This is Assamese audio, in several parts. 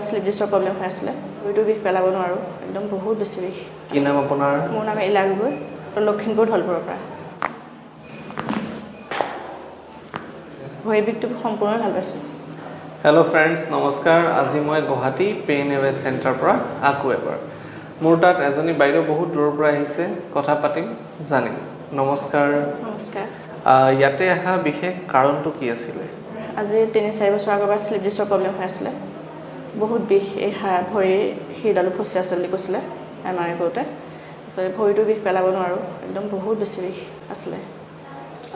স্লিপ ডিছৰ প্ৰব্লেম হৈ আছিলে ভৰিটো বিষ পেলাব নোৱাৰোঁ একদম বহুত বেছি বিষ কি নাম আপোনাৰ মোৰ নাম ইলাগুগৈ লখিমপুৰ ধলপুৰৰ পৰা ভৰি বিষটো সম্পূৰ্ণ ভাল পাইছোঁ হেল্ল' ফ্ৰেণ্ডছ নমস্কাৰ আজি মই গুৱাহাটী পেইন এৱেৰ চেণ্টাৰৰ পৰা আকৌ এবাৰ মোৰ তাত এজনী বাইদেউ বহুত দূৰৰ পৰা আহিছে কথা পাতিম জানিম নমস্কাৰ নমস্কাৰ ইয়াতে অহা বিশেষ কাৰণটো কি আছিলে আজি 3-4 বছৰ আগৰ পৰা স্লিপ ডিছৰ প্ৰব্লেম হৈ আছিলে বহুত বিষ এই ভৰি শিৰডালো ফচি আছে বুলি কৈছিলে এমআৰআই কৰোঁতে তাৰপিছত ভৰিটো বিষ পেলাব নোৱাৰোঁ একদম বহুত বেছি বিষ আছিলে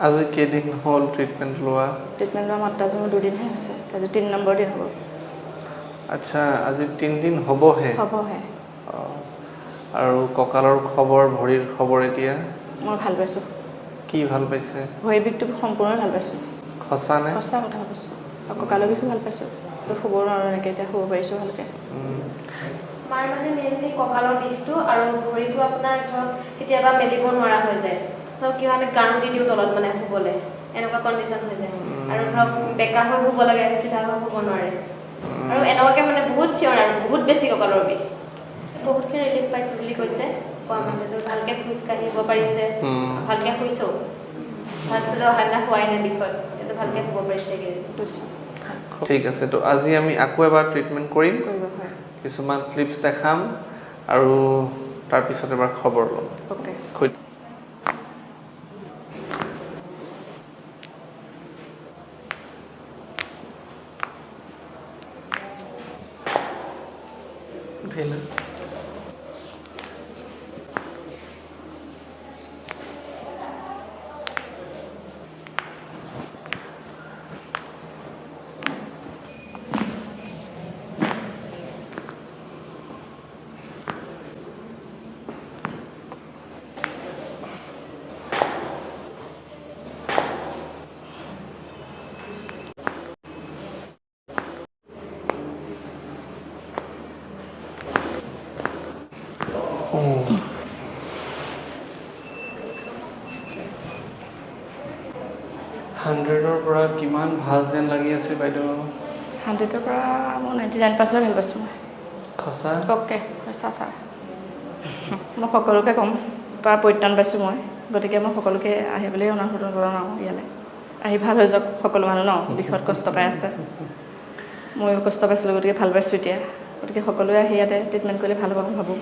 আজি কেইদিন হ'ল ট্ৰিটমেণ্ট লোৱা মাত্ৰ আজি মোৰ 2 দিনহে হৈছে আজি 3 নম্বৰ দিন হ'ব আচ্ছা আজি 3 দিন হ'বহে আৰু কঁকালৰ খবৰ ভৰিৰ খবৰ এতিয়া মই ভাল পাইছোঁ কি ভাল পাইছে ভৰি বিষটো সম্পূৰ্ণ ভাল পাইছোঁ সঁচা নে সঁচা কথা কৈছোঁ আৰু কঁকালৰ বিষো ভাল পাইছোঁ শুব নোৱাৰোঁ এনেকৈ এতিয়া শুব পাৰিছোঁ ভালকৈ মাৰ মানে মেইনলি কঁকালৰ বিষটো আৰু ভৰিটো আপোনাৰ ধৰক কেতিয়াবা মেলিব নোৱাৰা হৈ যায় ধৰক কিবা আমি গাৰু দি দিওঁ তলত মানে শুবলৈ এনেকুৱা কণ্ডিশ্যন হৈ যায় আৰু ধৰক বেকা হৈ শুব লাগে চিধা হৈ শুব নোৱাৰে আৰু এনেকুৱাকৈ মানে বহুত চিঞৰ আৰু বহুত বেছি কঁকালৰ বিষ বহুতখিনি ৰিলিফ পাইছোঁ বুলি কৈছে কোৱা মানুহটো ভালকৈ খোজকাঢ়িব পাৰিছে ভালকৈ শুইছোঁ ফাৰ্ষ্টলৈ অহা দিনা হোৱাই নাই বিষত কিন্তু ভালকৈ শুব পাৰিছে ঠিক আছে তো আজি আমি আকৌ এবাৰ ট্ৰিটমেণ্ট কৰিম কিছুমান ক্লিপছ দেখাম আৰু তাৰপিছত এবাৰ খবৰ ল'ম উঠিলে হাণ্ড্ৰেডৰ পৰা কিমান ভাল যেন লাগি আছে বাইদেউ 100ৰ পৰা মই 99% ভাল পাইছোঁ মই সঁচা অ'কে সঁচা মই সকলোকে ক'ম পৰা পৰিত্ৰাণ পাইছোঁ মই গতিকে মই সকলোকে আহিবলৈ অনুৰোধ জনাওঁ ইয়ালৈ আহি ভাল হৈ যাওক সকলো মানুহ ন বিষত কষ্ট পাই আছে ময়ো কষ্ট পাইছিলোঁ গতিকে ভাল পাইছোঁ এতিয়া গতিকে সকলোৱে আহি ইয়াতে ট্ৰিটমেণ্ট কৰিলে ভাল হ'ব ভাবোঁ